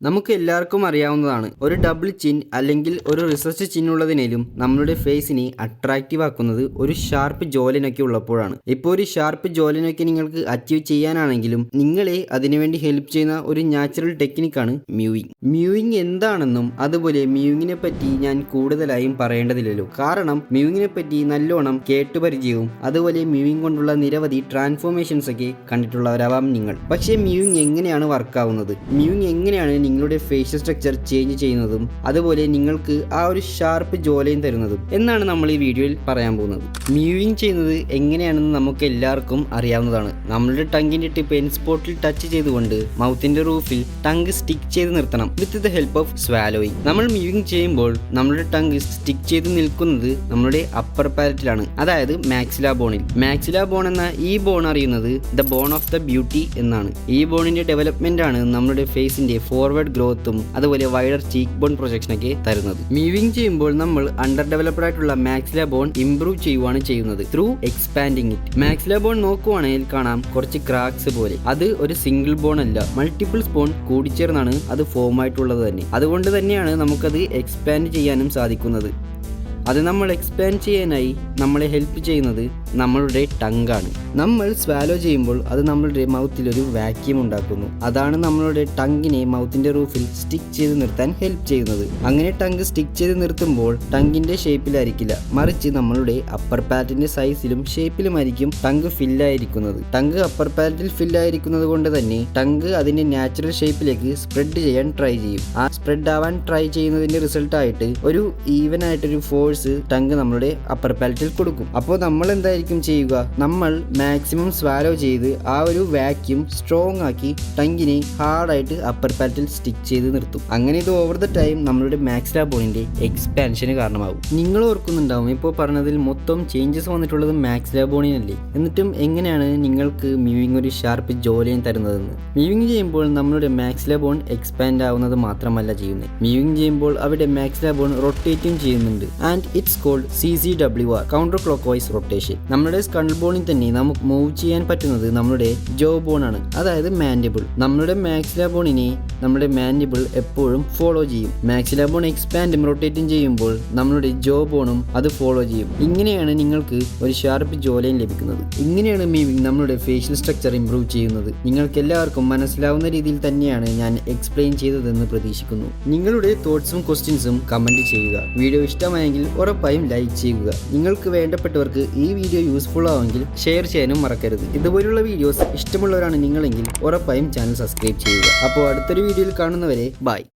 നമുക്ക് എല്ലാവർക്കും അറിയാവുന്നതാണ്, ഒരു ഡബിൾ ചിൻ അല്ലെങ്കിൽ ഒരു റിസർച്ച് ചിൻ ഉള്ളതിനേലും നമ്മളുടെ ഫേസിനെ അട്രാക്റ്റീവ് ആക്കുന്നത് ഒരു ഷാർപ്പ് ജോലിനൊക്കെ ഉള്ളപ്പോഴാണ്. ഇപ്പോൾ ഒരു ഷാർപ്പ് ജോലിനൊക്കെ നിങ്ങൾക്ക് അച്ചീവ് ചെയ്യാനാണെങ്കിലും നിങ്ങളെ അതിനുവേണ്ടി ഹെൽപ്പ് ചെയ്യുന്ന ഒരു നാച്ചുറൽ ടെക്നിക്കാണ് മ്യൂവിങ്. മ്യൂവിങ് എന്താണെന്നും അതുപോലെ മ്യൂവിങ്ങിനെ പറ്റി ഞാൻ കൂടുതലായും പറയേണ്ടതില്ലല്ലോ. കാരണം മ്യൂവിങ്ങിനെ പറ്റി നല്ലോണം കേട്ടുപരിചയവും അതുപോലെ മ്യൂവിങ് കൊണ്ടുള്ള നിരവധി ട്രാൻസ്ഫോർമേഷൻസ് ഒക്കെ കണ്ടിട്ടുള്ളവരാവാം നിങ്ങൾ. പക്ഷേ മ്യൂവിങ് എങ്ങനെയാണ് വർക്കാവുന്നത്, മ്യൂവിങ് എങ്ങനെയാണ് നിങ്ങളുടെ ഫേഷ്യൽ സ്ട്രക്ചർ ചേഞ്ച് ചെയ്യുന്നതും അതുപോലെ നിങ്ങൾക്ക് ആ ഒരു ഷാർപ്പ് ജോലയും തരുന്നതും എന്നാണ് നമ്മൾ ഈ വീഡിയോയിൽ പറയാൻ പോകുന്നത്. മ്യൂവിങ് ചെയ്യുന്നത് എങ്ങനെയാണെന്ന് നമുക്ക് എല്ലാവർക്കും അറിയാവുന്നതാണ്. നമ്മളുടെ ടങ്ങിന്റെ ടിപ്പ് എൻ സ്പോട്ടിൽ ടച്ച് ചെയ്തുകൊണ്ട് മൗത്തിന്റെ റൂഫിൽ ടങ് സ്റ്റിക്ക് ചെയ്ത് നിർത്തണം with the help of swallowing. നമ്മൾ മ്യൂവിങ് ചെയ്യുമ്പോൾ നമ്മുടെ ടങ് സ്റ്റിക്ക് ചെയ്ത് നിൽക്കുന്നത് നമ്മുടെ അപ്പർ പാലറ്റിലാണ്, അതായത് മാക്സില ബോണിൽ. മാക്സില ബോൺ എന്ന ഈ ബോൺ അറിയുന്നത് the bone of the beauty എന്നാണ്. ഈ ബോണിന്റെ ഡെവലപ്മെന്റ് ആണ് നമ്മുടെ ഫേസിന്റെ ഫോർവേഡ് ഗ്രോത്തും അതുപോലെ വൈഡർ ചീക്ക് ബോൺ പ്രൊജക്ഷനൊക്കെ തരുന്നത്. മ്യൂവിങ് ചെയ്യുമ്പോൾ നമ്മൾ അണ്ടർ ഡെവലപ്ഡ് ആയിട്ടുള്ള മാക്സില ബോൺ ഇംപ്രൂവ് ചെയ്യുവാണ് ചെയ്യുന്നത് through expanding it. Maxilla bone നോക്കുവാണെങ്കിൽ കാണാം കുറച്ച് ക്രാക്സ് പോലെ. അത് ഒരു സിംഗിൾ ബോൺ അല്ല, മൾട്ടിപ്പിൾ ബോൺ കൂടിച്ചേർന്നാണ് അത് ഫോം ആയിട്ടുള്ളത് തന്നെ. അതുകൊണ്ട് തന്നെയാണ് നമുക്കത് എക്സ്പാൻഡ് ചെയ്യാനും സാധിക്കുന്നത്. അത് നമ്മൾ എക്സ്പാൻഡ് ചെയ്യാനായി നമ്മളെ ഹെൽപ്പ് ചെയ്യുന്നത് നമ്മളുടെ ടങ്ങാണ്. നമ്മൾ സ്വാലോ ചെയ്യുമ്പോൾ അത് നമ്മളുടെ മൗത്തിലൊരു വാക്യൂം ഉണ്ടാക്കുന്നു. അതാണ് നമ്മളുടെ ടങ്ങിനെ മൗത്തിന്റെ റൂഫിൽ സ്റ്റിക്ക് ചെയ്ത് നിർത്താൻ ഹെൽപ്പ് ചെയ്യുന്നത്. അങ്ങനെ ടങ് സ്റ്റിക്ക് ചെയ്ത് നിർത്തുമ്പോൾ ടങ്ങിന്റെ ഷേപ്പിലായിരിക്കില്ല, മറിച്ച് നമ്മളുടെ അപ്പർ പാലറ്റിന്റെ സൈസിലും ഷേപ്പിലുമായിരിക്കും ടങ് ഫില്ലായിരിക്കുന്നത്. ടങ് അപ്പർ പാലറ്റിൽ ഫില്ലായിരിക്കുന്നത് കൊണ്ട് തന്നെ ടങ് അതിന്റെ നാച്ചുറൽ ഷേപ്പിലേക്ക് സ്പ്രെഡ് ചെയ്യാൻ ട്രൈ ചെയ്യും. ആ സ്പ്രെഡ് ആവാൻ ട്രൈ ചെയ്യുന്നതിന്റെ റിസൾട്ടായിട്ട് ഒരു ഈവൻ ആയിട്ടൊരു ഫോഴ്സ് ടങ് നമ്മളുടെ അപ്പർ പാലറ്റിൽ കൊടുക്കും. അപ്പോൾ നമ്മൾ എന്തായിരിക്കും ചെയ്യുക, നമ്മൾ മാക്സിമം സ്വാലോ ചെയ്ത് ആ ഒരു വാക്യൂം സ്ട്രോങ് ആക്കി ടങ്ങിനെ ഹാർഡായിട്ട് അപ്പർ പാലറ്റിൽ സ്റ്റിക്ക് ചെയ്ത് നിർത്തും. അങ്ങനെ ഇത് ഓവർ ദ ടൈം നമ്മളുടെ മാക്സില ബോണിന്റെ എക്സ്പാൻഷന് കാരണമാകും. നിങ്ങൾ ഓർക്കുന്നുണ്ടാവും, ഇപ്പോൾ പറഞ്ഞതിൽ മൊത്തം ചേഞ്ചസ് വന്നിട്ടുള്ളത് മാക്സില ബോണിനല്ലേ. എന്നിട്ടും എങ്ങനെയാണ് നിങ്ങൾക്ക് മ്യൂവിങ് ഒരു ഷാർപ്പ് ജോലിയും തരുന്നതെന്ന്. മ്യൂവിങ് ചെയ്യുമ്പോൾ നമ്മളുടെ മാക്സില ബോൺ എക്സ്പാൻഡ് ആവുന്നത് മാത്രമല്ല ചെയ്യുന്നത്, മ്യൂവിങ് ചെയ്യുമ്പോൾ അവിടെ മാക്സില ബോൺ റൊട്ടേറ്റും ചെയ്യുന്നുണ്ട്. And it's called CCWR, counter clockwise rotation. നമ്മുടെ സ്കൾ ബോണിൽ തന്നെ നമുക്ക് മൂവ് ചെയ്യാൻ പറ്റുന്നത് നമ്മുടെ ജോ ബോൺ ആണ്, അതായത് മാൻഡിബിൾ. നമ്മുടെ മാക്സില ബോണിനെ നമ്മുടെ മാൻഡിബിൾ എപ്പോഴും ഫോളോ ചെയ്യും. മാക്സില ബോൺ എക്സ്പാൻഡും റൊട്ടേറ്റും ചെയ്യുമ്പോൾ നമ്മുടെ ജോ ബോണും അത് ഫോളോ ചെയ്യും. ഇങ്ങനെയാണ് നിങ്ങൾക്ക് ഒരു ഷാർപ്പ് ജോലൈൻ ലഭിക്കുന്നത്. ഇങ്ങനെയാണ് മ്യൂവിങ് നമ്മുടെ ഫേഷ്യൽ സ്ട്രക്ചർ ഇംപ്രൂവ് ചെയ്യുന്നത്. നിങ്ങൾക്ക് എല്ലാവർക്കും മനസ്സിലാവുന്ന രീതിയിൽ തന്നെയാണ് ഞാൻ എക്സ്പ്ലെയിൻ ചെയ്തതെന്ന് പ്രതീക്ഷിക്കുന്നു. നിങ്ങളുടെ തോട്ട്സും ക്വസ്റ്റ്യൻസും കമന്റ് ചെയ്യുക. വീഡിയോ ഇഷ്ടമായെങ്കിൽ ഉറപ്പായും ലൈക്ക് ചെയ്യുക. നിങ്ങൾക്ക് വേണ്ടപ്പെട്ടവർക്ക് ഈ വീഡിയോ യൂസ്ഫുൾ ആവുമെങ്കിൽ ഷെയർ ചെയ്യാനും മറക്കരുത്. ഇതുപോലുള്ള വീഡിയോസ് ഇഷ്ടമുള്ളവരാണ് നിങ്ങളെങ്കിൽ ഉറപ്പായും ചാനൽ സബ്സ്ക്രൈബ് ചെയ്യുക. അപ്പോൾ അടുത്തൊരു വീഡിയോയിൽ കാണുന്നവരെ ബൈ.